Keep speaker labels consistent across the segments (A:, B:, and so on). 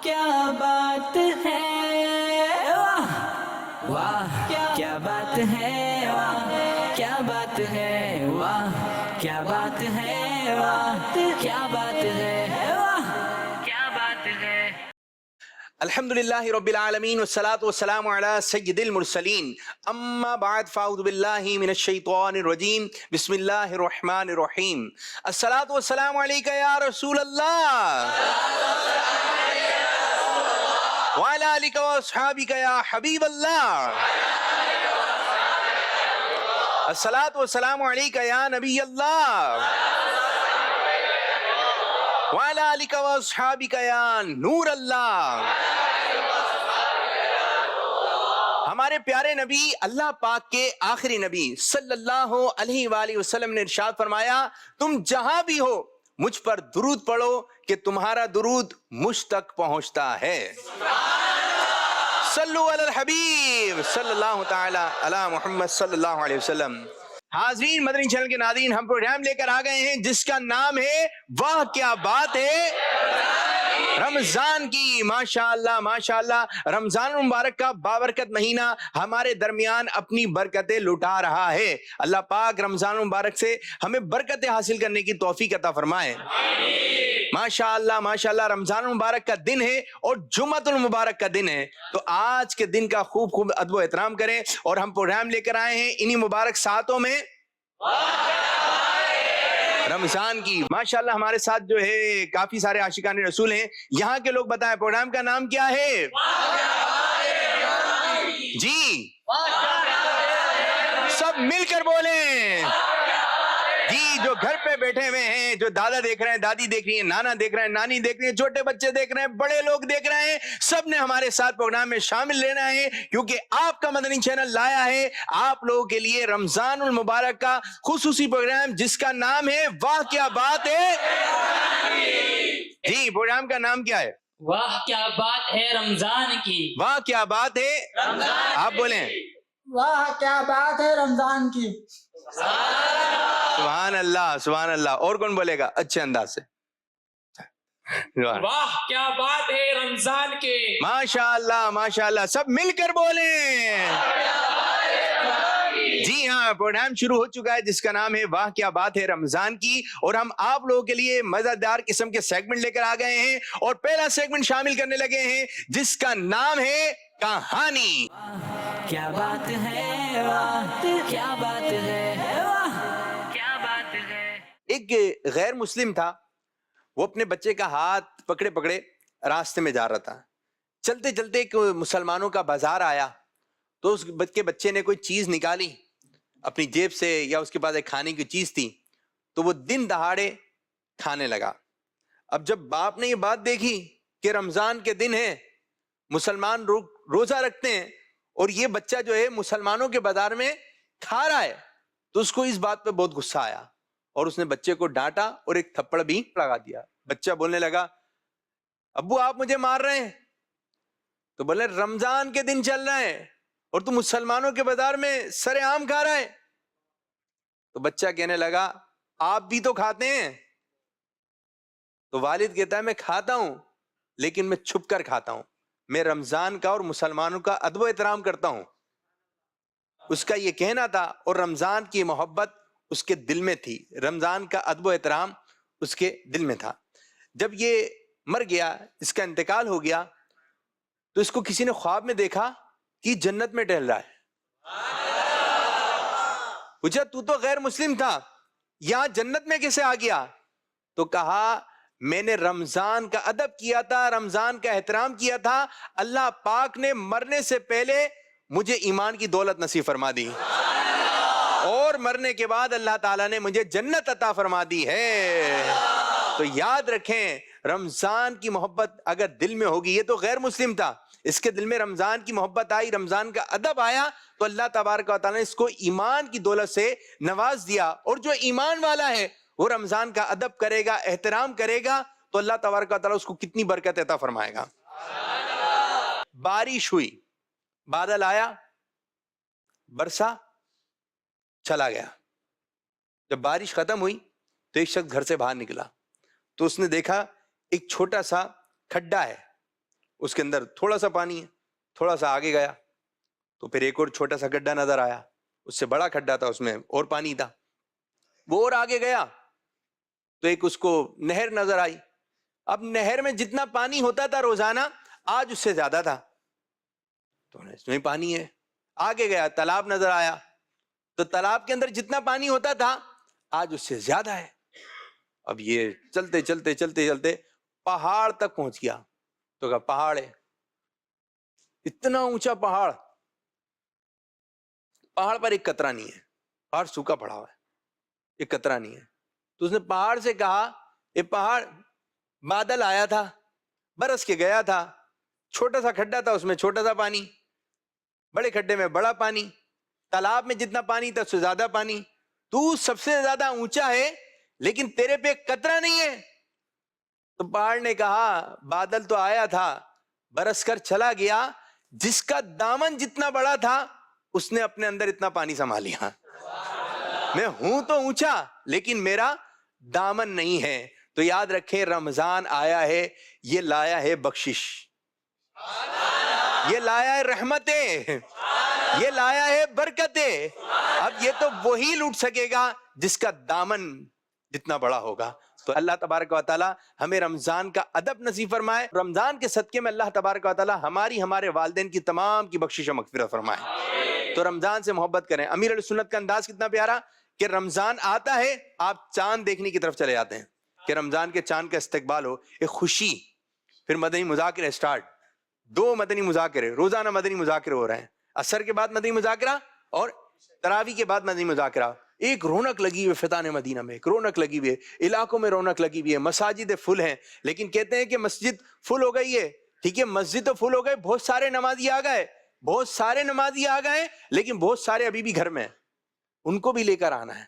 A: کیا بات ہے، واہ واہ کیا بات ہے، واہ کیا بات ہے، واہ کیا بات ہے، واہ کیا بات ہے، واہ کیا بات ہے۔
B: الحمدللہ رب العالمین والصلاة والسلام علی سید المرسلین، اما بعد فاعوذ باللہ من الشیطان الرجیم، بسم اللہ الرحمن الرحیم۔ الصلاة والسلام علیکہ یا رسول اللہ، وعلی آلکہ واصحابکہ یا حبیب اللہ، الصلاة والسلام علیکہ یا نبی اللہ، وعلی آلکہ واصحابکہ یا نور اللہ۔ ہمارے پیارے نبی اللہ پاک کے آخری نبی صلی اللہ علیہ وآلہ وسلم نے ارشاد فرمایا، تم جہاں بھی ہو مجھ پر درود پڑھو کہ تمہارا درود مجھ تک پہنچتا ہے۔ صلو علی الحبیب صلی اللہ تعالی علی محمد صلی اللہ علیہ وسلم۔ حاضرین، مدنی چینل کے ناظرین، ہم پروگرام لے کر آ گئے ہیں جس کا نام ہے واہ کیا بات ہے رمضان کی۔ ماشاءاللہ ماشاءاللہ، رمضان المبارک کا بابرکت مہینہ ہمارے درمیان اپنی برکتیں لٹا رہا ہے۔ اللہ پاک رمضان المبارک سے ہمیں برکتیں حاصل کرنے کی توفیق عطا فرمائے۔ ماشاءاللہ ماشاءاللہ، رمضان المبارک کا دن ہے اور جمعۃ المبارک کا دن ہے، تو آج کے دن کا خوب خوب ادب و احترام کریں، اور ہم پروگرام لے کر آئے ہیں انہی مبارک ساعتوں میں رمضان کی۔ ماشاءاللہ ہمارے ساتھ جو ہے کافی سارے عاشقان رسول ہیں، یہاں کے لوگ بتائیں پروگرام کا نام کیا ہے؟ جی سب مل کر بولیں جی۔ جو گھر پہ بیٹھے ہوئے ہیں، جو دادا دیکھ رہے ہیں، دادی دیکھ رہی ہیں، نانا دیکھ رہے ہیں، نانی دیکھ رہی ہیں، چھوٹے بچے دیکھ رہے ہیں، بڑے لوگ دیکھ رہے ہیں، سب نے ہمارے ساتھ پروگرام میں شامل لینا ہے، کیونکہ آپ کا مدنی چینل لایا ہے آپ لوگوں کے لیے رمضان المبارک کا خصوصی پروگرام جس کا نام ہے واہ کیا بات ہے۔ جی پروگرام کا نام کیا ہے؟
A: واہ کیا بات ہے رمضان کی،
B: واہ کیا بات ہے آپ بولیں
C: واہ کیا بات ہے رمضان کی۔
B: سبحان اللہ سبحان اللہ۔ اور کون بولے گا اچھے انداز سے؟
A: واہ کیا بات ہے رمضان کی،
B: ماشاءاللہ ماشاءاللہ، سب مل کر بولیں۔ جی ہاں، پروگرام شروع ہو چکا ہے جس کا نام ہے واہ کیا بات ہے رمضان کی، اور ہم آپ لوگوں کے لیے مزیدار قسم کے سیگمنٹ لے کر آ گئے ہیں، اور پہلا سیگمنٹ شامل کرنے لگے ہیں جس کا نام ہے کہانی۔
A: کیا بات ہے، واہ کیا بات ہے، واہ کیا بات ہے۔
B: ایک غیر مسلم تھا، وہ اپنے بچے کا ہاتھ پکڑے پکڑے راستے میں جا رہا تھا۔ چلتے چلتے ایک مسلمانوں کا بازار آیا، تو اس کے بچے نے کوئی چیز نکالی اپنی جیب سے، یا اس کے پاس ایک کھانے کی چیز تھی، تو وہ دن دہاڑے کھانے لگا۔ اب جب باپ نے یہ بات دیکھی کہ رمضان کے دن ہے، مسلمان روزہ رکھتے ہیں، اور یہ بچہ جو ہے مسلمانوں کے بازار میں کھا رہا ہے، تو اس کو اس بات پہ بہت غصہ آیا، اور اس نے بچے کو ڈانٹا اور ایک تھپڑ بھی لگا دیا۔ بچہ بولنے لگا، ابو آپ مجھے مار رہے ہیں؟ تو بولے رمضان کے دن چل رہا ہے اور تو مسلمانوں کے بازار میں سر عام کھا رہا ہے۔ تو بچہ کہنے لگا، آپ بھی تو کھاتے ہیں؟ تو والد کہتا ہے میں کھاتا ہوں، لیکن میں چھپ کر کھاتا ہوں، میں رمضان کا اور مسلمانوں کا ادب و احترام کرتا ہوں۔ اس کا یہ کہنا تھا، اور رمضان کی محبت اس کے دل میں تھی، رمضان کا ادب و احترام اس کے دل میں تھا۔ جب یہ مر گیا، اس کا انتقال ہو گیا، تو اس کو کسی نے خواب میں دیکھا کہ جنت میں ٹہل رہا ہے۔ پوچھا تو غیر مسلم تھا، یہاں جنت میں کیسے آ گیا؟ تو کہا میں نے رمضان کا ادب کیا تھا، رمضان کا احترام کیا تھا، اللہ پاک نے مرنے سے پہلے مجھے ایمان کی دولت نصیب فرما دی، اور مرنے کے بعد اللہ تعالیٰ نے مجھے جنت عطا فرما دی ہے۔ تو یاد رکھیں، رمضان کی محبت اگر دل میں ہوگی، یہ تو غیر مسلم تھا، اس کے دل میں رمضان کی محبت آئی، رمضان کا ادب آیا، تو اللہ تبارک و تعالیٰ نے اس کو ایمان کی دولت سے نواز دیا، اور جو ایمان والا ہے وہ رمضان کا ادب کرے گا، احترام کرے گا، تو اللہ تبارک و تعالیٰ اس کو کتنی برکت عطا فرمائے گا۔ بارش ہوئی، بادل آیا، برسا، چلا گیا۔ جب بارش ختم ہوئی تو ایک شخص گھر سے باہر نکلا، تو اس نے دیکھا ایک چھوٹا سا کھڈا ہے، اس کے اندر تھوڑا سا پانی ہے. تھوڑا سا آگے گیا تو پھر ایک اور چھوٹا سا گڈھا نظر آیا, اس سے بڑا کھڈا تھا, اس میں اور پانی تھا. وہ اور آگے گیا تو ایک اس کو نہر نظر آئی. اب نہر میں جتنا پانی ہوتا تھا روزانہ, آج اس سے زیادہ تھا, تو اس میں پانی ہے. آگے گیا تالاب نظر آیا, تو تالاب کے اندر جتنا پانی ہوتا تھا آج اس سے زیادہ ہے. اب یہ چلتے چلتے چلتے چلتے پہاڑ تک پہنچ گیا. تو کہا پہاڑ ہے, اتنا اونچا پہاڑ, پہاڑ پر ایک قطرہ نہیں ہے, پہاڑ سوکھا پڑا ہوا ہے, ایک قطرہ نہیں ہے. تو اس نے پہاڑ سے کہا, یہ پہاڑ بادل آیا تھا, برس کے گیا تھا, چھوٹا سا کھڈا تھا اس میں چھوٹا سا پانی, بڑے کھڈے میں بڑا پانی, تالاب میں جتنا پانی تھا اس سے زیادہ پانی, تو سب سے زیادہ اونچا ہے لیکن تیرے پہ ایک قطرہ نہیں ہے. تو پہاڑ نے کہا بادل تو آیا تھا, برس کر چلا گیا, جس کا دامن جتنا بڑا تھا اس نے اپنے اندر اتنا پانی سنبھال لیا. میں ہوں تو اونچا لیکن میرا دامن نہیں ہے. تو یاد رکھیں رمضان آیا ہے, یہ لایا ہے بخشش, یہ لایا ہے رحمتیں, یہ لایا ہے برکتیں. اب یہ تو وہی لوٹ سکے گا جس کا دامن جتنا بڑا ہوگا. تو اللہ تبارک و تعالی ہمیں رمضان کا ادب نصیب فرمائے. رمضان کے صدقے میں اللہ تبارک و تعالی ہمارے والدین کی تمام کی بخشش و مغفرت فرمائے. تو رمضان سے محبت کریں. امیر علیہ سنت کا انداز کتنا پیارا کہ رمضان آتا ہے آپ چاند دیکھنے کی طرف چلے جاتے ہیں کہ رمضان کے چاند کا استقبال ہو, ایک خوشی. پھر مدنی مذاکرے سٹارٹ, 2 مدنی مذاکرے, روزانہ مدنی مذاکرے ہو رہے ہیں, عصر کے بعد مدنی مذاکرہ اور تراویح کے بعد مدنی مذاکرہ. ایک رونق لگی ہوئی فتان مدینہ میں, ایک رونق لگی ہوئی ہے, علاقوں میں رونق لگی ہوئی ہے, مساجد فل ہیں. لیکن کہتے ہیں کہ مسجد فل ہو گئی ہے, ٹھیک ہے مسجد تو فل ہو گئے, بہت سارے نمازی آ گئے, بہت سارے نمازی آ گئے, لیکن بہت سارے ابھی بھی گھر میں ہیں, ان کو بھی لے کر آنا ہے.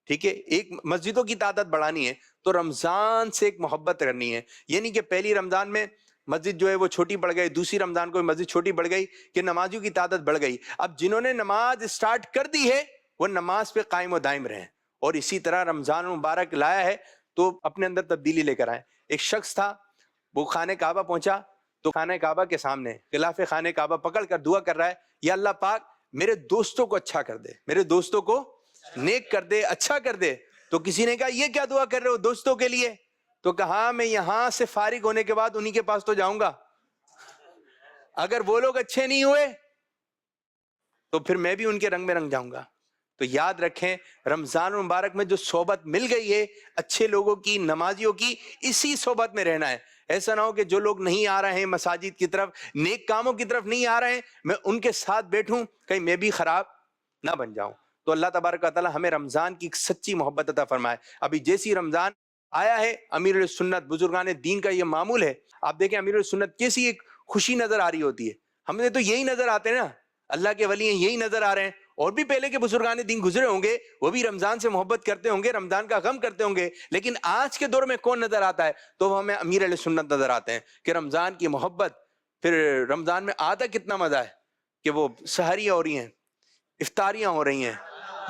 B: ٹھیک ہے, ایک مسجدوں کی تعداد بڑھانی ہے, تو رمضان سے ایک محبت کرنی ہے. یہ نہیں کہ پہلی رمضان میں مسجد جو ہے وہ چھوٹی پڑ گئی, دوسری رمضان کو مسجد چھوٹی پڑ گئی کہ نمازیوں کی تعداد بڑھ گئی. اب جنہوں نے نماز سٹارٹ کر دی ہے وہ نماز پہ قائم و دائم رہیں, اور اسی طرح رمضان مبارک لایا ہے تو اپنے اندر تبدیلی لے کر آئیں. ایک شخص تھا, وہ خانہ کعبہ پہنچا تو خانہ کعبہ کے سامنے غلاف خانہ کعبہ پکڑ کر دعا کر رہا ہے, یا اللہ پاک میرے دوستوں کو اچھا کر دے, میرے دوستوں کو نیک کر دے, اچھا کر دے. تو کسی نے کہا یہ کیا دعا کر رہے ہو دوستوں کے لیے؟ تو کہا میں یہاں سے فارغ ہونے کے بعد انہی کے پاس تو جاؤں گا, اگر وہ لوگ اچھے نہیں ہوئے تو پھر میں بھی ان کے رنگ میں رنگ جاؤں گا. تو یاد رکھیں رمضان مبارک میں جو صحبت مل گئی ہے اچھے لوگوں کی, نمازیوں کی, اسی صحبت میں رہنا ہے. ایسا نہ ہو کہ جو لوگ نہیں آ رہے ہیں مساجد کی طرف, نیک کاموں کی طرف نہیں آ رہے ہیں, میں ان کے ساتھ بیٹھوں, کہیں میں بھی خراب نہ بن جاؤں. تو اللہ تبارک و تعالی ہمیں رمضان کی سچی محبت عطا فرمائے. ابھی جیسی رمضان آیا ہے, امیر السنت بزرگان دین کا یہ معمول ہے. آپ دیکھیں امیر السنت کیسی ایک خوشی نظر آ رہی ہوتی ہے, ہمیں تو یہی نظر آتے ہیں نا, اللہ کے ولی ہیں یہی نظر آ رہے ہیں. اور بھی پہلے کے بزرگان دین گزرے ہوں گے, وہ بھی رمضان سے محبت کرتے ہوں گے, رمضان کا غم کرتے ہوں گے, لیکن آج کے دور میں کون نظر آتا ہے؟ تو ہمیں امیر علیہ سنت نظر آتے ہیں کہ رمضان کی محبت. پھر رمضان میں آتا کتنا مزہ ہے کہ وہ سحریاں ہو رہی ہیں, افطاریاں ہو رہی ہیں,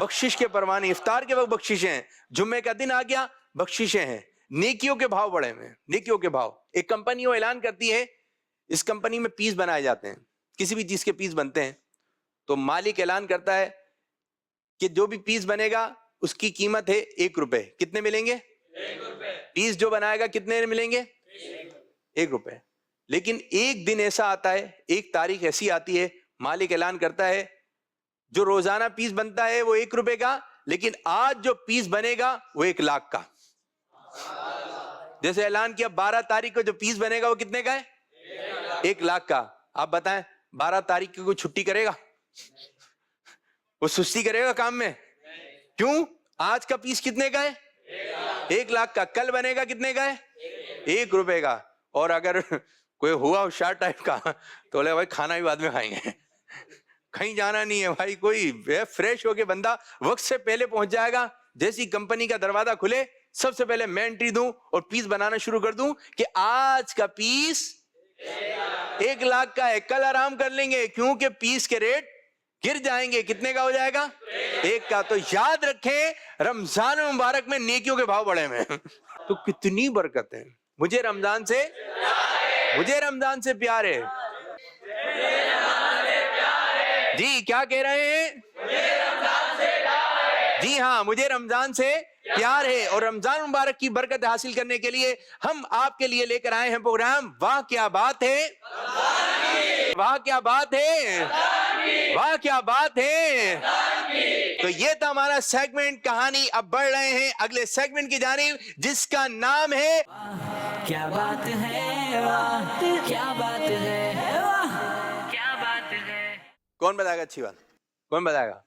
B: بخشش کے پروانے, افطار کے وقت بخششیں ہیں, جمعے کا دن آ گیا بخششیں ہیں, نیکیوں کے بھاؤ بڑے ہیں, نیکیوں کے بھاؤ. ایک کمپنی وہ اعلان کرتی ہے, اس کمپنی میں پیس بنائے جاتے ہیں, کسی بھی چیز کے پیس بنتے ہیں, تو مالک اعلان کرتا ہے کہ جو بھی پیس بنے گا اس کی قیمت ہے 1 روپے. کتنے ملیں گے؟ 1 روپے. پیس جو بنائے گا کتنے ملیں گے؟ 1 روپے. لیکن ایک دن ایسا آتا ہے, ایک تاریخ ایسی آتی ہے, مالک اعلان کرتا ہے جو روزانہ پیس بنتا ہے وہ 1 روپے کا, لیکن آج جو پیس بنے گا وہ 1 لاکھ کا. جیسے اعلان کیا 12 تاریخ کو جو پیس بنے گا وہ کتنے کا ہے؟ 1 لاکھ کا. آپ بتائیں 12 تاریخ کو کوئی چھٹی کرے گا؟ وہ سستی کرے گا کام میں؟ کیوں؟ آج کا پیس کتنے کا ہے؟ 1 لاکھ کا. کل بنے گا کتنے کا ہے؟ 1 روپے کا. اور اگر کوئی ہوا ہوشیار ٹائپ کا تو بولے بھائی کھانا بھی بعد میں کھائیں گے, کہیں جانا نہیں ہے بھائی, کوئی فریش ہو کے بندہ وقت سے پہلے پہنچ جائے گا. جیسی کمپنی کا دروازہ کھلے سب سے پہلے میں انٹری دوں اور پیس بنانا شروع کر دوں کہ آج کا پیس 1 لاکھ کا ہے, کل آرام کر لیں گے کیونکہ پیس کے ریٹ گر جائیں گے. کتنے کا ہو جائے گا؟ 1 کا. تو یاد رکھیں رمضان مبارک میں نیکیوں کے بھاؤ بڑے میں تو کتنی برکت ہے. مجھے رمضان سے مجھے رمضان سے پیار ہے. جی کیا کہہ رہے ہیں؟ جی ہاں مجھے رمضان سے پیار ہے اور رمضان مبارک کی برکت حاصل کرنے کے لیے ہم آپ کے لیے لے کر آئے ہیں پروگرام واہ کیا بات ہے، واہ کیا بات ہے، واہ کیا بات ہے. تو یہ تھا ہمارا سیگمنٹ کہانی. اب بڑھ رہے ہیں اگلے سیگمنٹ کی جانب جس کا نام ہے
A: کیا بات ہے، واہ کیا بات ہے، واہ کیا بات ہے.
B: کون بتائے گا؟ اچھی بات کون بتائے گا؟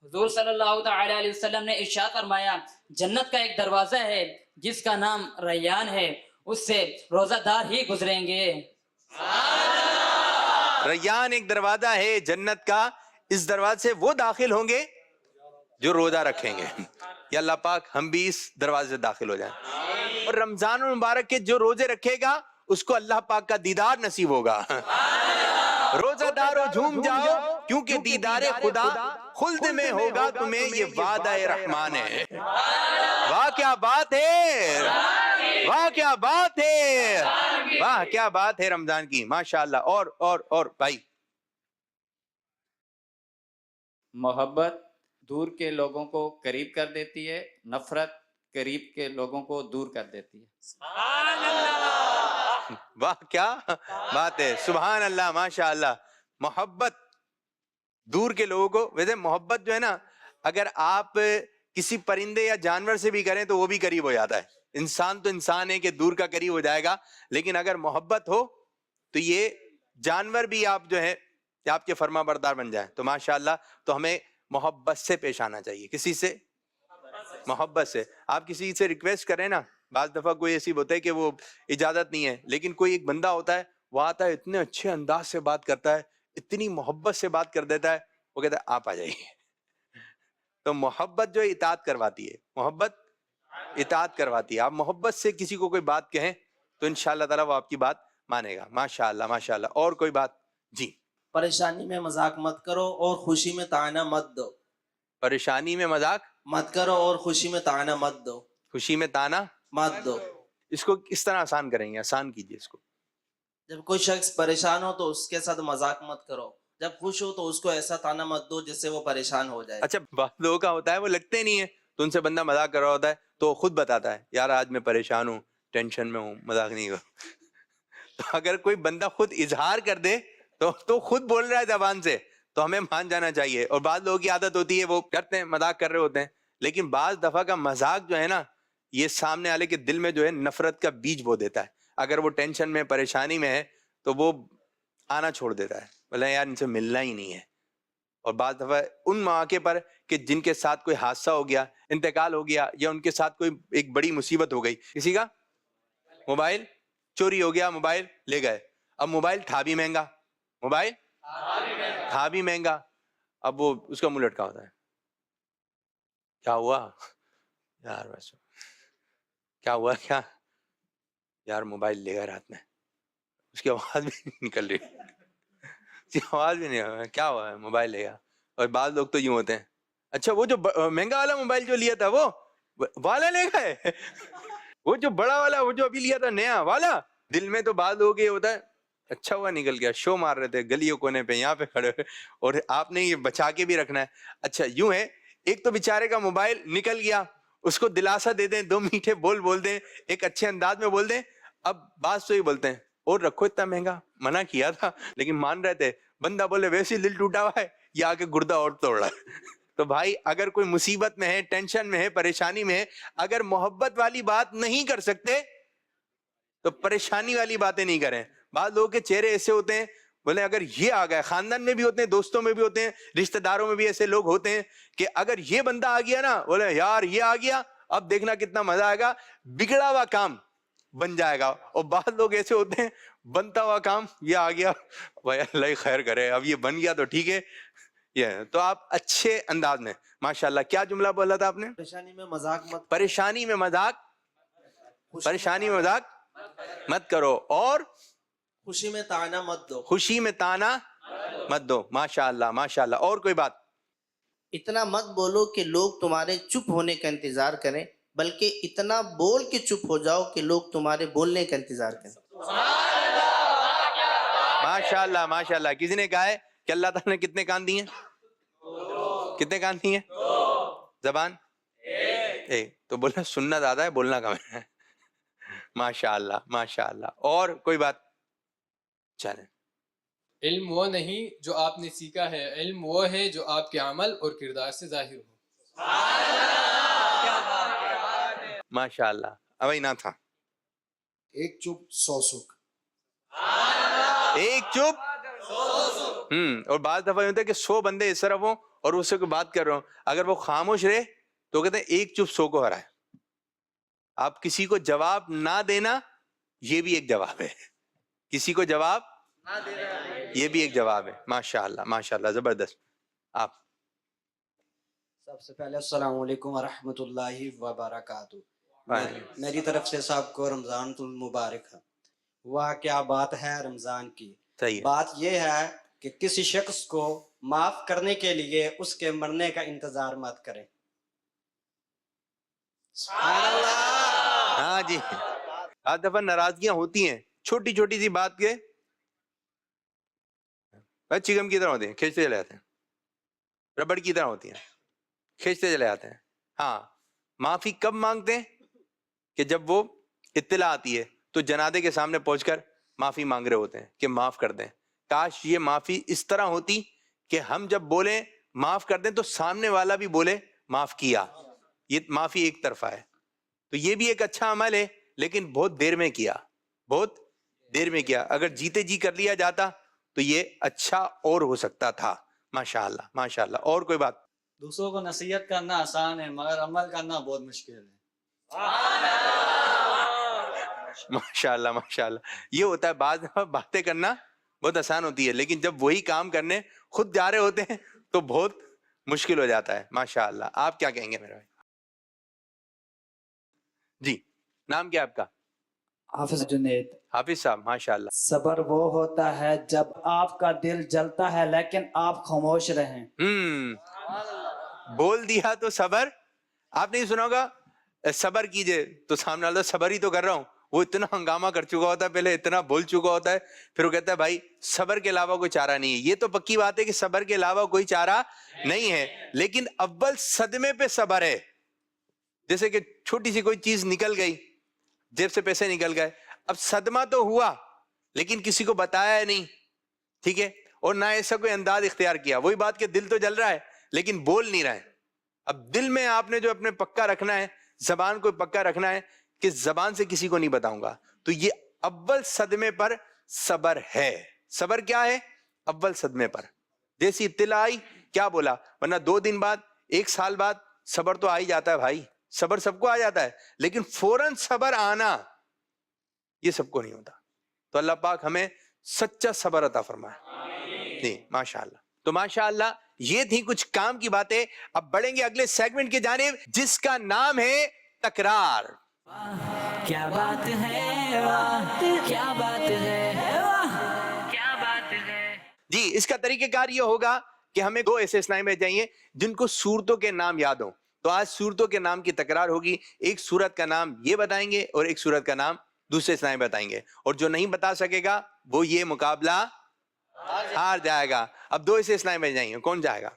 D: حضور صلی اللہ تعالی علیہ وسلم نے ارشاد فرمایا جنت کا ایک دروازہ ہے جس کا نام ریان ہے، اس سے روزہ دار ہی گزریں گے.
B: ریان ایک دروازہ ہے جنت کا، اس دروازے سے وہ داخل ہوں گے جو روزہ رکھیں گے. یا اللہ پاک ہم بھی اس دروازے سے داخل ہو جائیں. اور رمضان المبارک کے جو روزے رکھے گا اس کو اللہ پاک کا دیدار نصیب ہوگا. روزہ دارو جھوم جاؤ کیونکہ دیدار خدا خلد میں ہوگا تمہیں، یہ وعدہ رحمان ہے. واہ کیا بات ہے، واہ کیا بات ہے، واہ کیا بات ہے رمضان کی، ماشاءاللہ. اور بھائی
E: محبت دور کے لوگوں کو قریب کر دیتی ہے، نفرت قریب کے لوگوں کو دور کر دیتی ہے.
B: واہ کیا بات ہے، سبحان اللہ ماشاءاللہ. محبت دور کے لوگوں کو، ویسے محبت جو ہے نا اگر آپ کسی پرندے یا جانور سے بھی کریں تو وہ بھی قریب ہو جاتا ہے. انسان تو انسان ہے کہ دور کا قریب ہو جائے گا، لیکن اگر محبت ہو تو یہ جانور بھی آپ جو ہے کہ آپ کے فرما بردار بن جائیں. تو ماشاءاللہ تو ہمیں محبت سے پیش آنا چاہیے. کسی سے محبت سے. آپ کسی سے ریکویسٹ کریں نا، بعض دفعہ کوئی ایسی ہوتا ہے کہ وہ اجازت نہیں ہے، لیکن کوئی ایک بندہ ہوتا ہے وہ آتا ہے اتنے اچھے انداز سے بات کرتا ہے، اتنی محبت سے بات کر دیتا ہے، وہ کہتا ہے آپ آ جائیے. تو محبت جو اطاعت کرواتی ہے، محبت اطاعت کرواتی ہے. آپ محبت سے کسی کو کوئی بات کہیں تو انشاءاللہ تعالیٰ وہ آپ کی بات مانے گا. ماشاءاللہ ماشاءاللہ. اور کوئی بات؟ جی.
F: پریشانی میں مذاق مت کرو اور خوشی میں طعنہ مت دو.
B: پریشانی میں مذاق
F: مت کرو اور خوشی میں طعنہ مت دو.
B: خوشی میں طعنہ
F: مت دو.
B: اس کو کس طرح آسان کریں گے؟ آسان کیجئے اس کو.
F: جب کوئی شخص پریشان ہو تو اس کے ساتھ مذاق مت کرو، جب خوش ہو تو اس کو ایسا طعنہ مت دو جس سے وہ پریشان ہو جائے.
B: اچھا بعض لوگوں کا ہوتا ہے وہ لگتے نہیں ہے تو ان سے بندہ مذاق کر رہا ہوتا ہے تو وہ خود بتاتا ہے یار آج میں پریشان ہوں، ٹینشن میں ہوں، مذاق نہیں کرو. تو اگر کوئی بندہ خود اظہار کر دے تو خود بول رہا ہے زبان سے تو ہمیں مان جانا چاہیے. اور بعض لوگوں کی عادت ہوتی ہے وہ کرتے ہیں مذاق کر رہے ہوتے ہیں، لیکن بعض دفعہ کا مذاق جو ہے نا یہ سامنے والے کے دل میں جو ہے نفرت کا بیج بو دیتا ہے. اگر وہ ٹینشن میں پریشانی میں ہے تو وہ آنا چھوڑ دیتا ہے، بولے یار ان سے ملنا ہی نہیں ہے. اور بعض دفعہ ان مواقع پر کہ جن کے ساتھ کوئی حادثہ ہو گیا، انتقال ہو گیا، یا ان کے ساتھ کوئی ایک بڑی مصیبت ہو گئی، کسی کا موبائل چوری ہو گیا، موبائل لے گئے. اب موبائل تھا بھی مہنگا، موبائل تھا بھی مہنگا. اب وہ اس کا منہ لٹکا ہوتا ہے، کیا ہوا یار، بس کیا ہوا، کیا یار موبائل لے گئے رات میں. اس کی آواز بھی نہیں نکل رہی، اس کی آواز بھی نہیں آ، کیا ہوا ہے، موبائل لے گا. اور بعض لوگ تو یوں ہوتے ہیں اچھا وہ جو مہنگا والا موبائل جو لیا تھا وہ والا لے گئے، وہ جو بڑا والا وہ جو ابھی لیا تھا نیا والا. دل میں تو بعض لوگ یہ ہوتا ہے اچھا ہوا نکل گیا، شو مار رہے تھے گلیوں کونے پہ یہاں پہ کھڑے ہوئے، اور آپ نے یہ بچا کے بھی رکھنا ہے. اچھا یوں ہے، ایک تو بیچارے کا موبائل نکل گیا، اس کو دلاسا دے دیں، دو میٹھے بول دیں، ایک اچھے انداز میں بول دیں. اب بعض تو یہ بولتے ہیں اور رکھو اتنا مہنگا، منع کیا تھا لیکن مان رہے تھے. بندہ بولے ویسے ہی دل ٹوٹا ہوا ہے، یہ آ کے گردہ اور توڑ رہا ہے. تو بھائی اگر کوئی مصیبت میں ہے، ٹینشن میں ہے، پریشانی میں ہے، اگر محبت والی بات نہیں کر سکتے تو پریشانی والی باتیں نہیں کریں. بعض لوگوں کے چہرے ایسے ہوتے ہیں بولے اگر یہ آ گئے، خاندان میں بھی ہوتے ہیں، دوستوں میں بھی ہوتے ہیں، رشتہ داروں میں بھی ایسے لوگ ہوتے ہیں کہ اگر یہ بندہ آ گیا نا بولے یار یہ آ گیا اب دیکھنا کتنا مزہ آئے گا، بگڑا ہوا کام بن جائے گا. اور بعض لوگ ایسے ہوتے ہیں بنتا ہوا کام یہ آ گیا، بھائی اللہ ہی خیر کرے، اب یہ بن گیا تو ٹھیک ہے. یہ تو آپ اچھے انداز میں ماشاءاللہ. کیا جملہ بولا تھا آپ نے؟
F: پریشانی میں مذاق مت،
B: پریشانی میں مذاق، پریشانی میں مذاق مت کرو، اور
F: خوشی میں طعنہ مت دو.
B: خوشی میں طعنہ مت دو. ماشاءاللہ ماشاءاللہ. اور کوئی بات؟
F: اتنا مت بولو کہ لوگ تمہارے چپ ہونے کا انتظار کریں، بلکہ اتنا بول کے چپ ہو جاؤ کہ لوگ تمہارے بولنے کا انتظار کریں۔
B: ماشاء اللہ ماشاء اللہ. کسی نے کہا ہے کہ اللہ تعالیٰ نے کتنے کان دیے ہیں؟ کتنے کان دیے ہیں؟ زبان ایک. تو بولنا سننا زیادہ ہے، بولنا کم ہے. ماشاء اللہ ماشاء اللہ. اور کوئی بات؟ چلیں.
G: علم وہ نہیں جو آپ نے سیکھا ہے، علم وہ ہے جو آپ کے عمل اور کردار سے ظاہر ہو۔
B: ماشاء اللہ. ابھی نہ تھا
H: ایک چپ 100 سکھ۔
B: ایک چپ اور بعض دفعہ یہ ہوتا ہے کہ 100 بندے اس طرف ہوں اور اس سے کوئی بات کر رہا ہوں، اگر وہ خاموش رہے تو کہتے ہیں ایک چپ 100 کو ہرائے. آپ کسی کو جواب نہ دینا یہ بھی ایک جواب ہے. کسی کو جواب یہ بھی ایک جواب ہے. ماشاء اللہ ماشاء اللہ زبردست. آپ
I: سب سے پہلے السلام علیکم ورحمۃ اللہ وبرکاتہ. میری طرف سے سب کو رمضان المبارک ہے. واہ کیا بات ہے رمضان کی.
B: صحیح ہے.
I: بات یہ ہے کہ کسی شخص کو معاف کرنے کے لیے اس کے مرنے کا انتظار مت کریں.
B: ہاں جی. آج دفعہ ناراضگیاں ہوتی ہیں چھوٹی چھوٹی سی بات کے، چگم کی طرح ہوتے ہیں، کھینچتے چلے جاتے ہیں. ربڑ کی طرح ہوتی ہیں، کھینچتے چلے جاتے ہیں. ہاں معافی کب مانگتے ہیں؟ کہ جب وہ اطلاع آتی ہے تو جنازے کے سامنے پہنچ کر معافی مانگ رہے ہوتے ہیں کہ معاف کر دیں. کاش یہ معافی اس طرح ہوتی کہ ہم جب بولیں معاف کر دیں تو سامنے والا بھی بولے معاف کیا. یہ معافی ایک طرفہ ہے. تو یہ بھی ایک اچھا عمل ہے، لیکن بہت دیر میں کیا، بہت دیر میں کیا. اگر جیتے جی کر لیا جاتا تو یہ اچھا اور ہو سکتا تھا. ماشاء اللہ ماشاء اللہ. اور کوئی بات؟
J: دوسروں کو نصیحت کرنا آسان ہے مگر عمل کرنا بہت مشکل ہے.
B: ماشاء اللہ ماشاء اللہ. یہ ہوتا ہے بعض دفعہ باتیں کرنا بہت آسان ہوتی ہے، لیکن جب وہی کام کرنے خود جا رہے ہوتے ہیں تو بہت مشکل ہو جاتا ہے. ماشاء اللہ. آپ کیا کہیں گے میرے بھائی؟ جی نام کیا آپ کا؟
C: حافظ جنید.
B: حافظ صاحب ماشاء اللہ.
C: صبر وہ ہوتا ہے جب آپ کا دل جلتا ہے لیکن آپ خاموش رہیں.
B: بول دیا تو صبر. آپ نہیں سنا ہوگا صبر کیجئے تو سامنے والا صبر ہی تو کر رہا ہوں. وہ اتنا ہنگامہ کر چکا ہوتا ہے، پہلے اتنا بول چکا ہوتا ہے، پھر وہ کہتا ہے بھائی صبر کے علاوہ کوئی چارہ نہیں ہے. یہ تو پکی بات ہے کہ صبر کے علاوہ کوئی چارہ نہیں ہے، لیکن اول صدمے پہ صبر ہے. جیسے کہ چھوٹی سی کوئی چیز نکل گئی، جیب سے پیسے نکل گئے، اب صدمہ تو ہوا لیکن کسی کو بتایا نہیں، ٹھیک ہے، اور نہ ایسا کوئی انداز اختیار کیا. وہی بات کہ دل تو جل رہا ہے لیکن بول نہیں رہا ہے. اب دل میں آپ نے جو اپنے پکا رکھنا ہے، زبان کو پکا رکھنا ہے کہ زبان سے کسی کو نہیں بتاؤں گا. تو یہ اول صدمے پر صبر ہے. صبر کیا ہے؟ اول صدمے پر. جیسی اطلاع آئی کیا بولا، ورنہ 2 دن بعد 1 سال بعد صبر تو آ ہی جاتا ہے بھائی. صبر سب کو آ جاتا ہے، لیکن فوراً صبر آنا یہ سب کو نہیں ہوتا. تو اللہ پاک ہمیں سچا صبر عطا فرمائے. جی ماشاء اللہ. تو ماشاء اللہ یہ تھی کچھ کام کی باتیں. اب بڑھیں گے اگلے سیگمنٹ کی جانب جس کا نام ہے تکرار.
A: کیا بات ہے واہ کیا بات ہے واہ کیا بات ہے.
B: جی اس کا طریقہ کار یہ ہوگا کہ ہمیں 2 ایسے اسلائی میں چاہیے جن کو سورتوں کے نام یاد ہوں. تو آج سورتوں کے نام کی تکرار ہوگی. ایک سورت کا نام یہ بتائیں گے اور ایک سورت کا نام دوسرے اسلائی میں بتائیں گے، اور جو نہیں بتا سکے گا وہ یہ مقابلہ ہار جائے گا. اب 2 ایسے اسلائی میں جائیں گے. کون جائے گا؟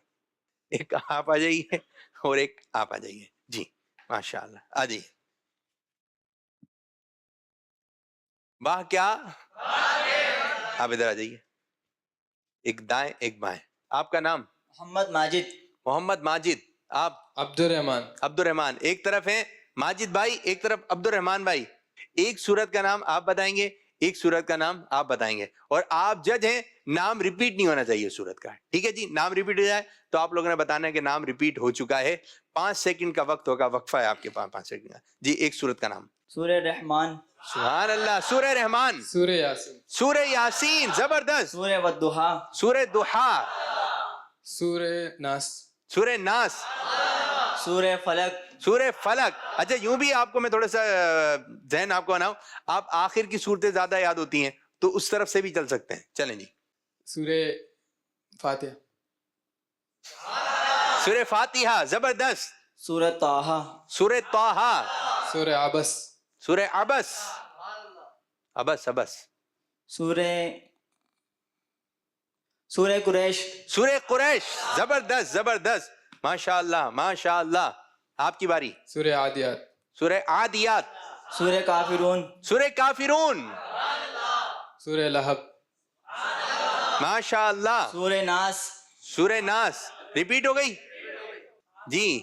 B: ایک آپ آ جائیے اور ایک آپ آ جائیے. جی ماشاء اللہ آ جائیے. واہ کیا، آپ ادھر آ جائیے. ایک دائیں ایک بائیں. آپ کا نام؟
J: محمد ماجد.
B: محمد ماجد. آپ؟
G: عبد الرحمان.
B: عبد الرحمان. ایک طرف ہیں ماجد بھائی، ایک طرف عبد الرحمان بھائی. ایک سورت کا نام آپ بتائیں گے، ایک سورت کا نام آپ بتائیں گے، اور آپ جج ہیں. نام ریپیٹ نہیں ہونا چاہیے سورت کا، ٹھیک ہے جی؟ نام ریپیٹ ہو جائے تو آپ لوگوں نے بتانا ہے کہ نام ریپیٹ ہو چکا ہے. 5 سیکنڈ کا وقت ہوگا، وقفہ ہے آپ کے پاس 5 سیکنڈ کا. جی ایک سورت کا نام.
J: سورہ رحمان.
B: سبحان اللہ. سورہ رحمان.
G: سورہ یاسین.
B: سورہ یاسین. زبردست.
J: سورہ والضحیٰ.
B: سورہ ضحیٰ.
G: سورہ ناس.
B: سورہ ناس.
J: سورہ فلق.
B: سورہ فلق. اچھا یوں بھی آپ کو میں تھوڑا سا ذہن آپ کو بناؤں، آپ آخر کی صورتیں زیادہ یاد ہوتی ہیں تو اس طرف سے بھی چل سکتے ہیں. چلیں جی.
G: سورہ فاتحہ.
B: سورہ فاتحہ زبردست.
J: سورہ طٰہٰ.
B: سورہ طٰہٰ.
G: سورہ عبس.
B: سورہ عبس. عبس.
J: سورہ قریش.
B: سورہ قریش. زبردست. ماشاء اللہ. آپ کی باری.
G: سورہ عادیات.
B: سورہ عادیات.
J: سورہ کافرون.
B: سورہ کافرون.
G: سورہ لہب.
B: ماشاء اللہ.
J: سورہ ناس.
B: سورہ ناس. ریپیٹ ہو گئی جی.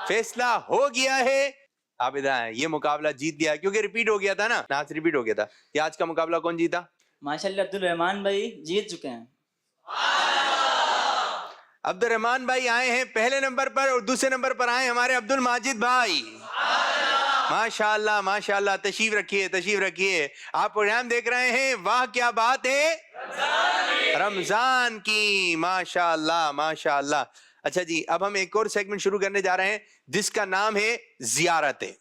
B: فیصلہ ہو گیا ہے. آپ ادھر آئیں. یہ مقابلہ جیت گیا کیونکہ ریپیٹ ہو گیا تھا نا. ناس ریپیٹ ہو گیا تھا. یہ آج کا مقابلہ کون جیتا؟
J: ماشاءاللہ عبد الرحمان بھائی جیت چکے ہیں.
B: عبد الرحمان بھائی آئے ہیں پہلے نمبر پر اور دوسرے نمبر پر آئے ہمارے عبد الماجد بھائی. ماشاءاللہ. تشریف رکھیے. آپ پروگرام دیکھ رہے ہیں واہ کیا بات ہے رمضان کی. ماشاءاللہ. اچھا جی, اب ہم ایک اور سیگمنٹ شروع کرنے جا رہے ہیں جس کا نام ہے زیارتیں.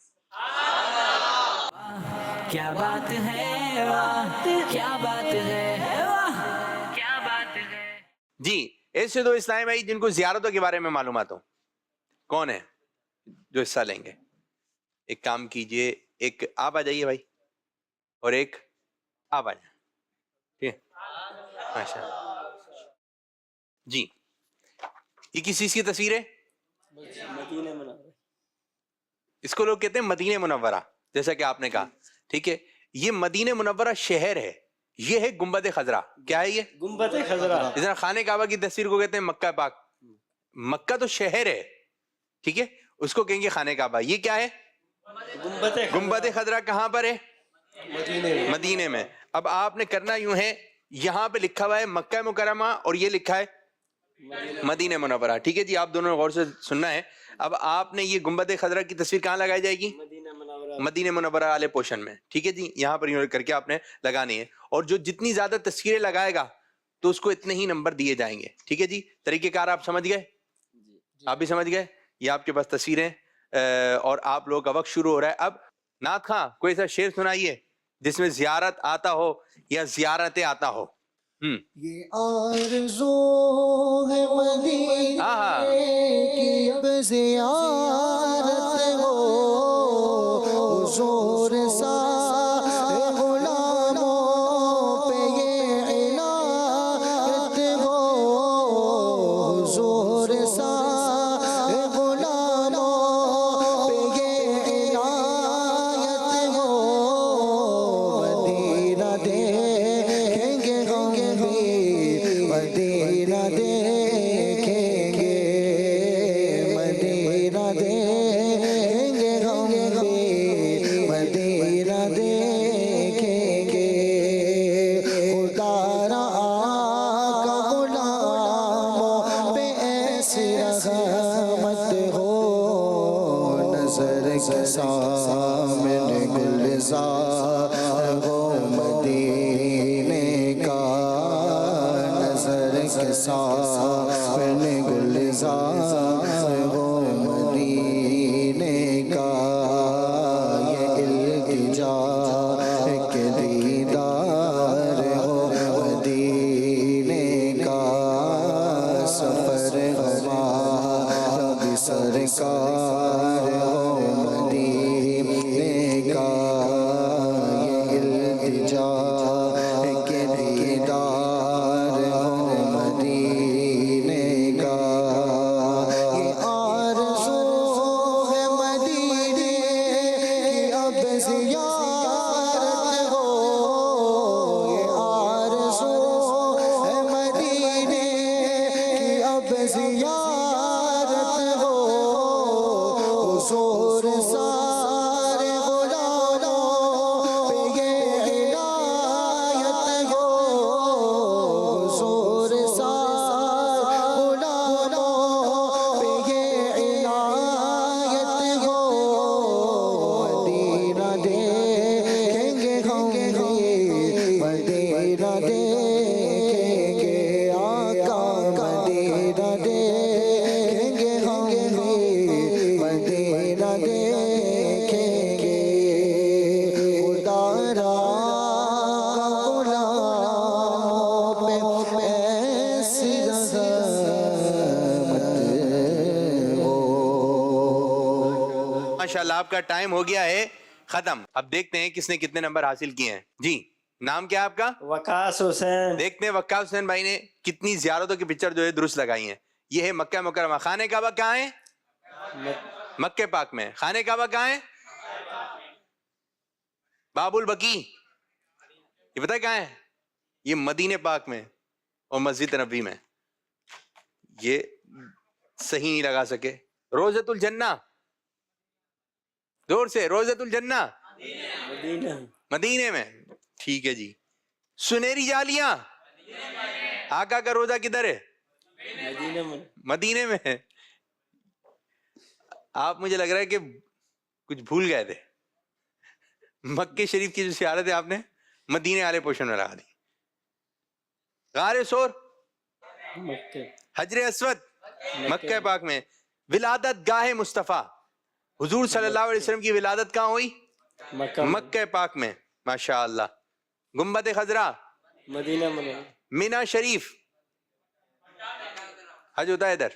A: کیا بات ہے واہ کیا بات ہے واہ کیا بات ہے.
B: جی, ایسے دو اسلامی بھائی جن کو زیارتوں کے بارے میں معلومات ہو, کون ہے جو حصہ لیں گے؟ ایک کام کیجئے, ایک آپ آ جائیے بھائی اور ایک آپ آ جائیں. ٹھیک ہے, ماشاء اللہ. جی, یہ کس چیز کی تصویر ہے؟ اس کو لوگ کہتے ہیں مدینہ منورہ, جیسا کہ آپ نے کہا. ٹھیک ہے, یہ مدینہ منورہ شہر ہے. یہ ہے گنبد خضرا. کیا ہے یہ؟
J: گنبد خضرا.
B: اس طرح خانہ کعبہ کی تصویر کو کہتے ہیں مکہ پاک. مکہ تو شہر ہے, ٹھیک ہے, اس کو کہیں گے خانہ کعبہ. یہ کیا ہے؟ گنبد خضرا. کہاں پر ہے؟ مدینے میں. اب آپ نے کرنا یوں ہے, یہاں پہ لکھا ہوا ہے مکہ مکرمہ اور یہ لکھا ہے مدینہ منورہ. ٹھیک ہے جی, آپ دونوں غور سے سننا ہے. اب آپ نے یہ گنبد خضرا کی تصویر کہاں لگائی جائے گی؟ مدینہ منورہ والے پورشن میں. ٹھیک ہے جی, یہاں پر یوں کر کے آپ نے لگانی ہے. اور جو جتنی زیادہ تصویریں لگائے گا تو اس کو اتنے ہی نمبر دیے جائیں گے. ٹھیک ہے جی, طریقہ کار آپ سمجھ گئے؟ آپ بھی سمجھ گئے. یہ آپ کے پاس تصویریں اور آپ لوگوں کا وقت شروع ہو رہا ہے. اب نعت خواں کوئی ایسا شعر سنائیے جس میں زیارت آتا ہو یا زیارتیں آتا ہو.
H: یہ آرزو ہے مدینے کی اب زیارت ہو, حضور سا غلاموں پہ یہ عنایت ہو, حضور سا غلاموں پہ یہ عنایت ہو. مدینہ دیکھیں گے ہم بھی, مدینہ دیکھیں گے, مدینہ دیکھیں گے ہم بھی, مدینہ دیکھیں گے. خدا را آقا غلاموں پہ ایسی رحمت ہو, نظر کے سامنے گلزار ہو مدینے کا, نظر کے سامنے گلزار ہو مدینے کا. یہ التجا کے دیدار ہو مدینے کا, سفر ہمارا بھی سرکار ہو مدینے کا. یہ التجا کے دیدار ہو مدینے کا. یہ آرزو ہے مدینے کی اب زیارت ہو, یہ آرزو ہے مدینے کی اب زیارت ہو, حضور سارے غلاموں پہ یہ عنایت ہو, حضور سارے غلاموں پہ یہ عنایت ہو. مدینہ
B: ماشاءاللہ آپ کا ٹائم ہو گیا ہے ختم. اب دیکھتے ہیں کس نے کتنے نمبر حاصل کیے ہیں. جی نام کیا آپ کا؟
C: وقاص حسین.
B: دیکھتے ہیں وقاص حسین بھائی نے کتنی زیارتوں کی پکچر جو ہے درست لگائی ہیں. یہ ہے مکہ مکرمہ. خانہ کعبہ کہاں ہے؟ مکہ پاک میں. خانہ کعبہ کہاں ہے؟ باب البقیع. یہ پتہ ہے کہاں ہے؟ یہ مدینہ پاک میں اور مسجد نبوی میں. یہ صحیح نہیں لگا سکے. روضۃ الجنہ, زور سے, روضۃ الجنہ مدینے میں. ٹھیک ہے جی. سنہری جالیاں, آقا کا روزہ کدھر ہے؟ مدینے میں ہے. آپ مجھے لگ رہا ہے کہ کچھ بھول گئے تھے. مکہ شریف کی جو زیارت ہے آپ نے مدینے والے پورشن میں لگا دی. غار سور, حجر اسود مکہ پاک میں. ولادت گاہ مصطفیٰ, حضور صلی اللہ علیہ وسلم کی ولادت کہاں ہوئی؟ مکہ پاک میں. ماشاء اللہ. گنبد خضرا
C: مدینہ منورہ.
B: مینا شریف, حج ہوتا ہے ادھر,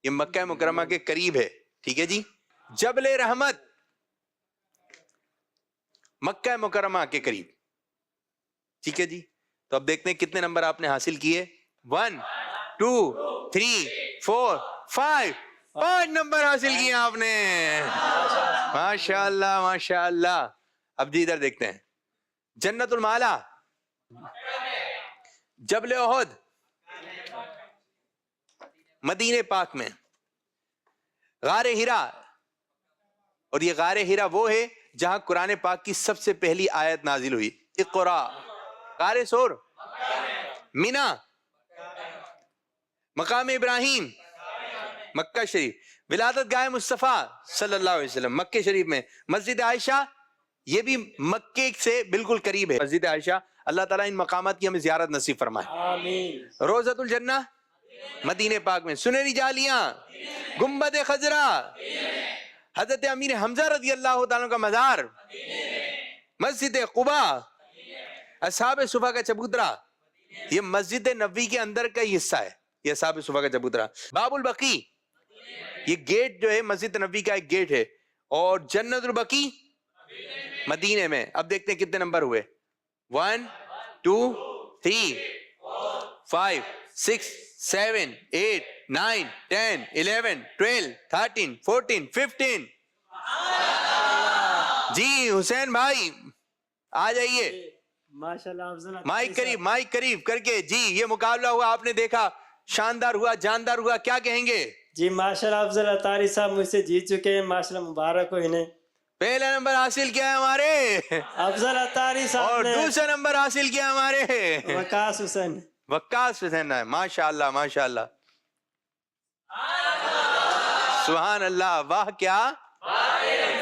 B: یہ مکہ مکرمہ کے قریب ہے. ٹھیک ہے جی. جبل رحمت مکہ مکرمہ کے قریب. ٹھیک ہے جی. تو اب دیکھتے ہیں کتنے نمبر آپ نے حاصل کیے. 1 2 3 4 5 5 نمبر حاصل کیے آپ نے. ماشاء اللہ ماشاء اللہ. اب جی ادھر دیکھتے ہیں. جنت المالا, جبل احد مدینہ پاک میں. غار ہرا, اور یہ غار ہرا وہ ہے جہاں قرآن پاک کی سب سے پہلی آیت نازل ہوئی, اقرا. غار سور مینا, مقام ابراہیم مکہ شریف. ولادت گاہ مصطفیٰ صلی اللہ علیہ وسلم مکہ شریف میں. مسجد عائشہ یہ بھی مکے سے بالکل قریب ہے. مسجد عائشہ, اللہ تعالیٰ ان مقامات کی ہمیں زیارت نصیب فرمائے.
C: آمین.
B: روضۃ الجنہ مدینہ پاک میں. سنہری جالیاں, گنبد خضرا, حضرت امیر حمزہ رضی اللہ تعالیٰ کا مزار, مسجد قباء, اصحاب صفا کا چبوترا. یہ مسجد نبوی کے اندر کا ہی حصہ ہے, یہ اصحاب صفا کا چبوترا. باب البقیع, یہ گیٹ جو ہے مسجد نبوی کا ایک گیٹ ہے. اور جنت البقیع مدینے میں. اب دیکھتے ہیں کتنے نمبر ہوئے. 1 2 3 5 6 7 8 9 10 11 12 13 14 15. جی حسین بھائی آ جائیے.
C: ماشاءاللہ افضل.
B: مائک قریب کر کے. جی یہ مقابلہ ہوا, آپ نے دیکھا, شاندار ہوا, جاندار ہوا. کیا کہیں گے؟
C: جی ماشاءاللہ افضل اطاری صاحب مجھ سے جیت چکے ہیں. ماشاءاللہ مبارک ہو انہیں.
B: پہلا نمبر حاصل کیا ہے ہمارے
C: افضل اطاری صاحب
B: اور
C: نے.
B: دوسرا نمبر حاصل کیا ہمارے
C: وقاص حسین.
B: وقاص حسین ہے. ماشاء اللہ ماشاء اللہ, سبحان اللہ. واہ کیا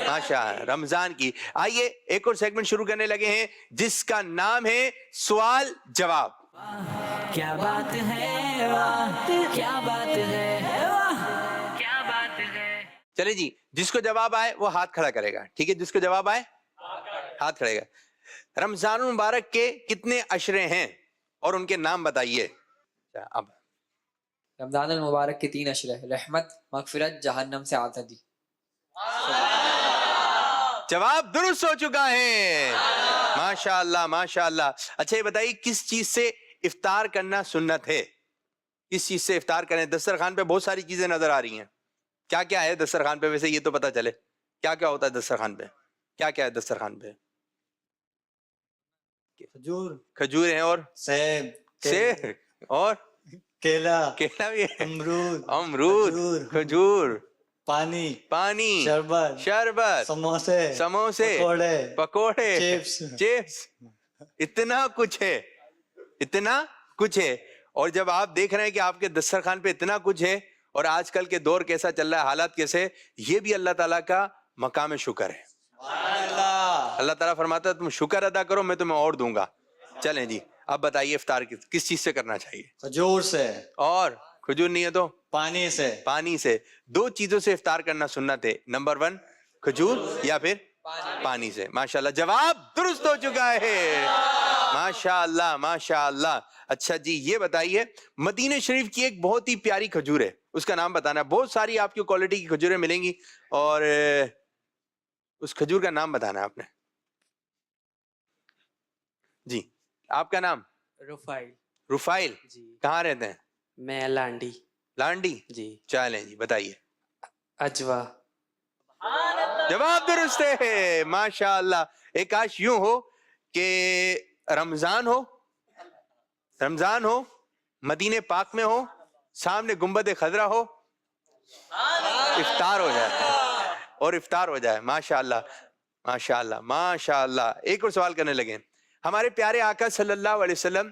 B: ماشاء. رمضان کی. آئیے ایک اور سیگمنٹ شروع کرنے لگے ہیں جس کا نام ہے سوال جواب.
A: کیا بات ہے, واہ کیا بات ہے, واہ کیا بات ہے.
B: چلے جی, جس کو جواب آئے وہ ہاتھ کھڑا کرے گا. ٹھیک ہے, جس کو جواب آئے ہاتھ کھڑے گا. رمضان المبارک کے کتنے عشرے ہیں اور ان کے نام بتائیے. اب
K: رمضان المبارک کے 3 عشرے, رحمت, مغفرت, جہنم سے آزادی.
B: جواب درست ہو چکا ہے. ماشاء اللہ ماشاء اللہ. اچھا یہ بتائیے کس چیز سے افطار کرنا سنت ہے؟ کس چیز سے افطار کریں؟ دسترخوان پہ بہت ساری چیزیں نظر آ رہی ہیں. کیا کیا ہے دسترخوان پہ؟ ویسے یہ تو پتا چلے کیا کیا ہوتا ہے دسترخوان پہ. کیا کیا ہے دسترخوان پہ؟ کھجور ہیں, اور سیب, اور
J: کیلا
B: بھی ہے,
J: امرود
B: کھجور,
J: پانی
B: شربت, سموسے, پکوڑے, چپس. اتنا کچھ ہے, اتنا کچھ ہے. اور جب آپ دیکھ رہے ہیں کہ آپ کے دسترخوان پہ اتنا کچھ ہے, اور آج کل کے دور کیسا چل رہا ہے, حالات کیسے, یہ بھی اللہ تعالیٰ کا مقام شکر ہے. اللہ تعالیٰ فرماتا ہے تم شکر ادا کرو میں تمہیں اور دوں گا. چلیں جی اب بتائیے افطار کس چیز سے کرنا چاہیے؟
J: کھجور سے.
B: اور کھجور نہیں ہے تو
J: پانی سے.
B: پانی سے. 2 چیزوں سے افطار کرنا سنت ہے. نمبر 1 کھجور یا پھر پانی سے. ماشاءاللہ جواب درست ہو چکا ہے. ماشاء اللہ ماشاء اللہ. اچھا جی یہ بتائیے مدینہ شریف کی ایک بہت ہی پیاری کھجور ہے, اس کا نام بتانا ہے. بہت ساری آپ کی کوالٹی کی کھجوریں ملیں گی اور اس کھجور کا نام بتانا ہے آپ نے. جی آپ کا نام؟
K: رفائل.
B: رفائل.
K: جی.
B: کہاں رہتے ہیں؟
K: میں لانڈی.
B: لانڈی.
K: جی.
B: چلیں جی بتائیے.
K: اجوا.
B: جواب درست ہے ماشاء اللہ. ایک کاش یوں ہو کہ رمضان ہو مدینے پاک میں ہو, سامنے گنبد خضرا ہو, افطار ہو جائے اور افطار ہو جائے. ماشاء اللہ ماشاء اللہ ماشاء اللہ. ایک اور سوال کرنے لگے. ہمارے پیارے آقا صلی اللہ علیہ وسلم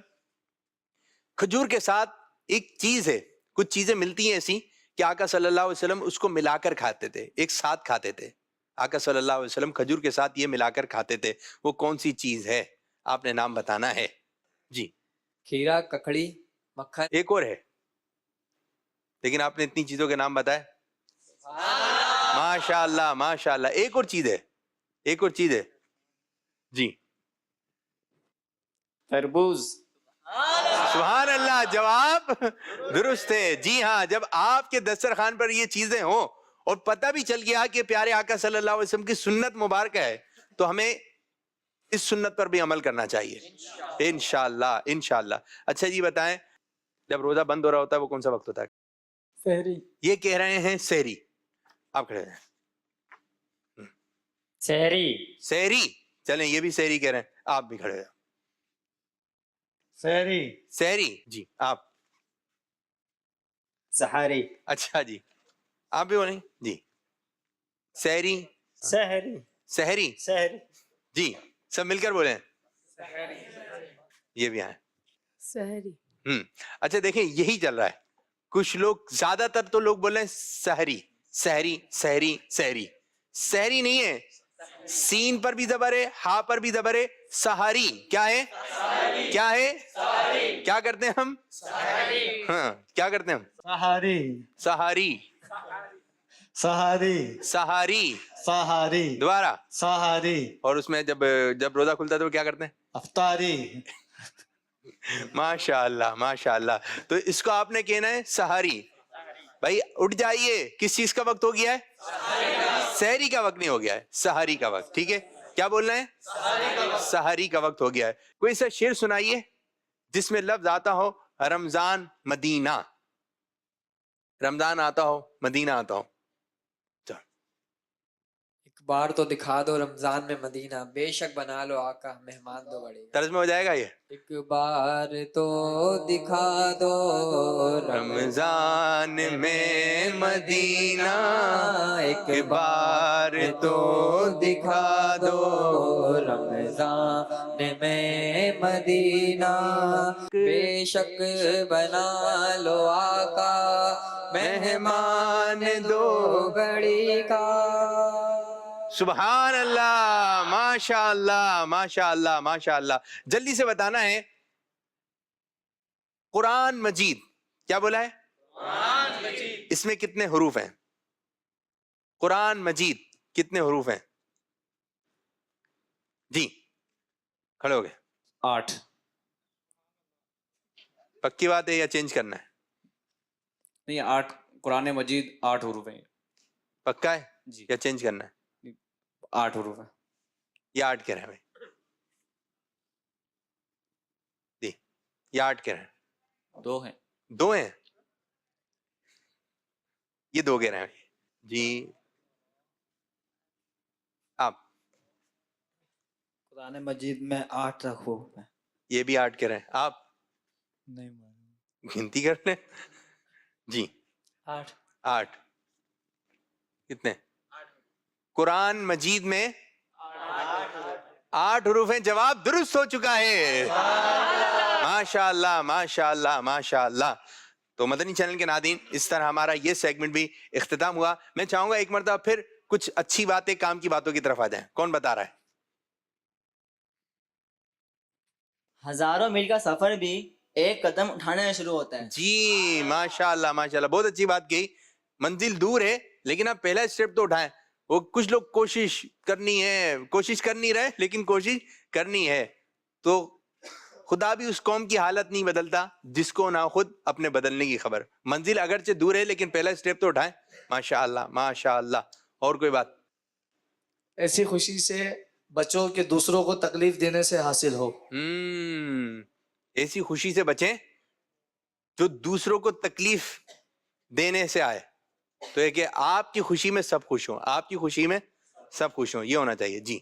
B: کھجور کے ساتھ ایک چیز ہے, کچھ چیزیں ملتی ہیں ایسی کہ آقا صلی اللہ علیہ وسلم اس کو ملا کر کھاتے تھے, ایک ساتھ کھاتے تھے. آقا صلی اللہ علیہ وسلم کھجور کے ساتھ یہ ملا کر کھاتے تھے, وہ کون سی چیز ہے؟ آپ نے نام بتانا ہے. جی.
K: کھیرا, ککڑی, مکھن.
B: ایک اور ہے لیکن آپ نے اتنی چیزوں کے نام بتائے. ماشاء اللہ ماشاء اللہ. ایک اور چیز ہے, ایک اور چیز ہے. جی.
E: تربوز.
B: سبحان اللہ, جواب درست ہے. جی ہاں, جب آپ کے دسترخوان پر یہ چیزیں ہوں اور پتہ بھی چل گیا کہ پیارے آقا صلی اللہ علیہ وسلم کی سنت مبارکہ ہے, تو ہمیں اس سنت پر بھی عمل کرنا چاہیے انشاءاللہ انشاءاللہ. اچھا جی بتائیں, جب روزہ بند ہو رہا ہوتا ہے وہ کون سا وقت ہوتا ہے؟
J: سحری.
B: یہ کہہ رہے ہیں سحری. آپ کھڑے ہیں.
J: سحری.
B: سحری. چلیں یہ بھی سحری کہہ رہے ہیں, آپ بھی کھڑے ہیں.
J: سحری.
B: سحری. جی آپ.
J: سحری.
B: اچھا جی آپ بھی بولیں. جی سحری.
J: سحری.
B: سحری.
J: سحری.
B: جی سب مل کر بولیں. یہ بھی آئے.
L: سحری.
B: اچھا دیکھیں یہی چل رہا ہے. کچھ لوگ, زیادہ تر تو لوگ بول رہے ہیں سحری سحری سحری سحری. سحری نہیں ہے, سین پر بھی زبر ہے, ہا پر بھی زبر ہے. سحری کیا ہے؟ کیا ہے؟ کیا کرتے ہیں ہم؟ ہاں کیا کرتے ہیں ہم؟
J: سحری.
B: سحاری.
J: سحری.
B: سحاری.
J: سحری.
B: دوبارہ.
J: سحری.
B: اور اس میں جب روزہ کھلتا ہے تو کیا کرتے ہیں؟
J: افطاری.
B: ماشاء اللہ ماشاء اللہ. تو اس کو آپ نے کہنا ہے سحری. بھائی اٹھ جائیے, کس چیز کا وقت ہو گیا ہے؟ سحری کا وقت نہیں ہو گیا ہے, سحری کا وقت. ٹھیک ہے, کیا بولنا ہے؟ سحری کا وقت ہو گیا ہے. کوئی ایسا شعر سنائیے جس میں لفظ آتا ہو رمضان مدینہ, رمضان آتا ہو, مدینہ آتا ہو.
K: ایک بار تو دکھا دو رمضان میں مدینہ, بے شک بنا لو آقا مہمان دو بڑے.
B: طرز میں ہو جائے گا یہ.
K: ایک بار تو دکھا دو
B: رمضان میں مدینہ,
K: ایک بار تو دکھا دو رمضان میں مدینہ, بے شک بنا لو آقا مہمان دو گھڑی کا.
B: سبحان اللہ ماشاء اللہ ماشاء اللہ ماشاء اللہ. جلدی سے بتانا ہے قرآن مجید. کیا بولا ہے؟ قرآن مجید. اس میں کتنے حروف ہیں؟ قرآن مجید کتنے حروف ہیں؟ جی کھڑے ہو گئے.
F: 8.
B: پکی بات ہے یا چینج کرنا ہے؟
M: نہیں 8. قرآن مجید 8 حروف ہیں.
B: پکا ہے
M: جی.
B: یا چینج کرنا ہے؟
M: 8 حروف ہیں.
B: یہ 8 کہہ رہے ہیں بھائی. جی یہ 8 کہہ رہے ہیں.
M: 2 ہیں.
B: 2 ہیں. یہ 2 کہہ رہے ہیں. جی آپ.
C: قرآن مجید میں 8 حروف ہیں.
B: یہ بھی 8 کہہ رہے ہیں. آپ
J: نہیں
B: گنتی کر لیں. جی
K: 8.
B: 8 کتنے؟ قرآن مجید میں 8 حروف ہیں. جواب درست ہو چکا ہے. ماشاء اللہ ماشاء اللہ ماشاء اللہ. تو مدنی چینل کے ناظرین, اس طرح ہمارا یہ سیگمنٹ بھی اختتام ہوا. میں چاہوں گا ایک مرتبہ پھر کچھ اچھی باتیں کام کی باتوں کی طرف آ جائیں. کون بتا رہا ہے؟
N: ہزاروں میل کا سفر بھی ایک قدم اٹھانے میں شروع ہوتا ہے.
B: جی ماشاء اللہ ماشاء اللہ, بہت اچھی بات کہی. منزل دور ہے لیکن آپ پہلا اسٹیپ تو اٹھائیں. وہ کچھ لوگ کوشش کرنی ہے, کوشش کر نہیں رہے لیکن کوشش کرنی ہے. تو خدا بھی اس قوم کی حالت نہیں بدلتا جس کو نہ خود اپنے بدلنے کی خبر. منزل اگرچہ دور ہے لیکن پہلا اسٹیپ تو اٹھائیں. ماشاء اللہ ماشاء اللہ. اور کوئی بات؟
C: ایسی خوشی سے بچوں کے دوسروں کو تکلیف دینے سے حاصل ہو.
B: ایسی خوشی سے بچیں جو دوسروں کو تکلیف دینے سے آئے. تو یہ کہ آپ کی خوشی میں سب خوش ہوں, آپ کی خوشی میں سب خوش ہوں, یہ ہونا چاہیے. جی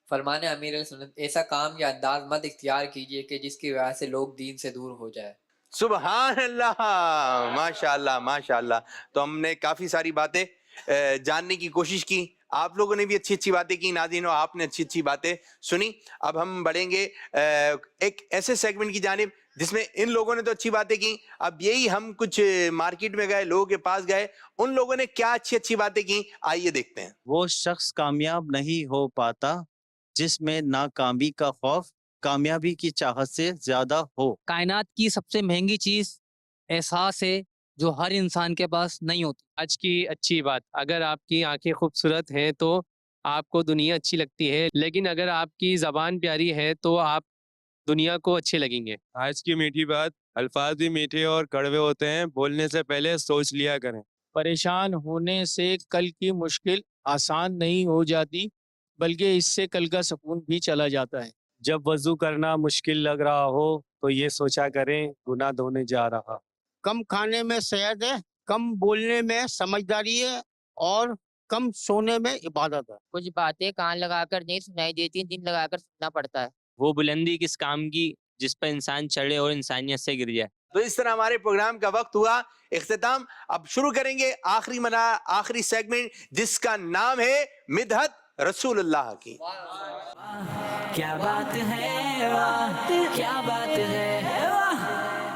K: فرمان امیر علیہ سنت ایسا کام یا انداز مت اختیار کیجیے کہ جس کی وجہ سے لوگ دین سے دور ہو جائے.
B: سبحان اللہ, ماشاء اللہ ماشاء اللہ. تو ہم نے کافی ساری باتیں جاننے کی کوشش کی, آپ لوگوں نے بھی اچھی اچھی باتیں کی, ناظرینوں آپ نے اچھی اچھی باتیں سنی. اب ہم بڑھیں گے ایک ایسے سیگمنٹ کی جانب جس میں ان لوگوں نے تو اچھی باتیں کی, اب یہی ہم کچھ مارکیٹ میں گئے, لوگوں کے پاس گئے, ان لوگوں نے کیا اچھی اچھی باتیں کی, آئیے دیکھتے ہیں.
L: وہ شخص کامیاب نہیں ہو پاتا جس میں ناکامی کا خوف کامیابی کی چاہت سے زیادہ ہو.
O: کائنات کی سب سے مہنگی چیز احساس ہے جو ہر انسان کے پاس نہیں ہوتی.
G: آج کی اچھی بات, اگر آپ کی آنکھیں خوبصورت ہیں تو آپ کو دنیا اچھی لگتی ہے, لیکن اگر آپ کی زبان پیاری ہے تو آپ دنیا کو اچھے لگیں گے.
P: آج کی میٹھی بات, الفاظ بھی میٹھے اور کڑوے ہوتے ہیں, بولنے سے پہلے سوچ لیا کریں.
Q: پریشان ہونے سے کل کی مشکل آسان نہیں ہو جاتی بلکہ اس سے کل کا سکون بھی چلا جاتا ہے.
P: جب وضو کرنا مشکل لگ رہا ہو تو یہ سوچا کریں گناہ دھونے جا رہا.
Q: کم کھانے میں صحت ہے, کم بولنے میں سمجھداری ہے اور کم سونے میں عبادت ہے.
R: کچھ باتیں کان لگا کر نہیں سنائی دیتی, دل لگا کر سننا پڑتا ہے.
S: وہ بلندی کس کام کی جس پر انسان چڑھے اور انسانیت سے گر جائے.
B: تو اس طرح ہمارے پروگرام کا وقت ہوا اختتام. اب شروع کریں گے آخری سیگمنٹ جس کا نام ہے مدحت رسول اللہ کی.
A: کیا بات ہے واہ, کیا بات ہے واہ,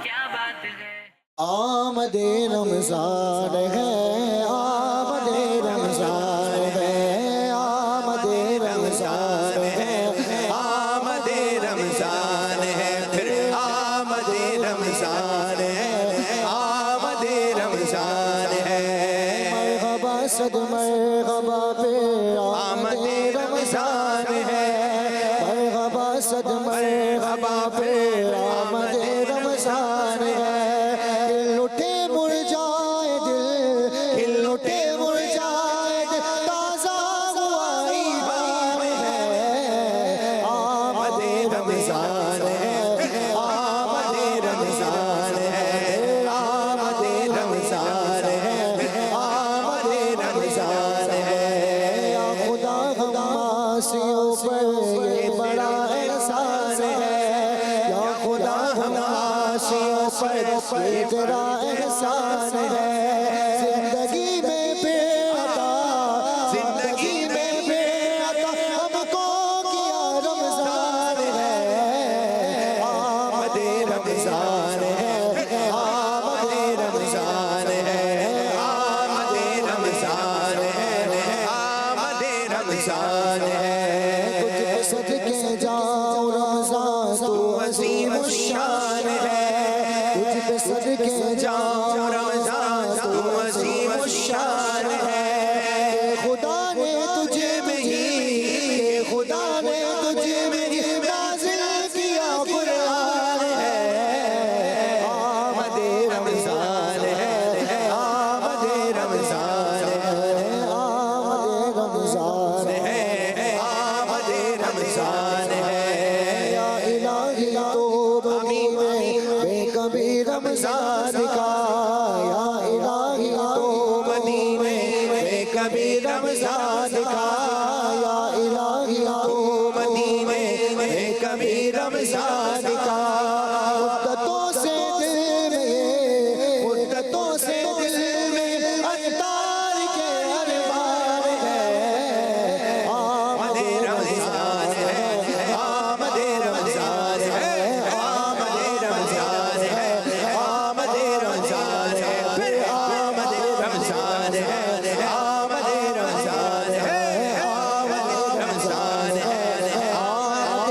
A: کیا بات ہے.
H: آمد رمضان ہے, آمد رمضان ہے, آمد رمضان ہے,
B: آمد رمضان ہے, پھر آمد رمضان ہے, آمد رمضان ہے.
H: مرحبا صد مرحبا پہ آمد رمضان ہے, مرحبا صد مرحبا پہ آمد رمضان ہے. دل اٹھے مرجائے دل, دل اٹھے مرجائے دل, تازہ ہوا ایمان ہے. آمد رمضان ہے, آمد رمضان ہے, آمد رمضان ہے, آمد رمضان ہے. یا خدا ہم معاصیوں پر یہ بڑا احسان ہے, یا خدا ہم معاصیوں پر یہ تیرا احسان ہے. زندگی میں بے عطا, زندگی میں بے عطا ہم کو کیا رمضان ہے. آمد رمضان ہے, آمد رمضان ہے, آمد رمضان ہے, آمد رمضان ہے. تجھ پہ صدقے جاؤ رمضان تو عظیم الشان ہے, تجھ پہ صدقے جاؤ رمضان تو عظیم الشان ہے. خدا نے تجھے میں ہی, خدا نے تجھے میں ہی نازل کیا قرآن ہے. آمد رمضان ہے, آمد رمضان ہے, آمد رمضان ہے, آمد رمضان ہے. یا الہی تو بے کبھی رمضان کا, یا الہی تو مدینے میں کبھی رمضان کا, یا الہی تو مدینے میں کبھی رمضان کا. مدتوں سے دل میں, مدتوں سے دل میں اتار کے ارمان ہے. آمد رمضان ہے, آمد رمضان ہے, آمد رمضان ہے, آمد رمضان ہے, پھر آمد رمضان ہے, آمد رمضان ہے, آمد رمضان ہے, آمد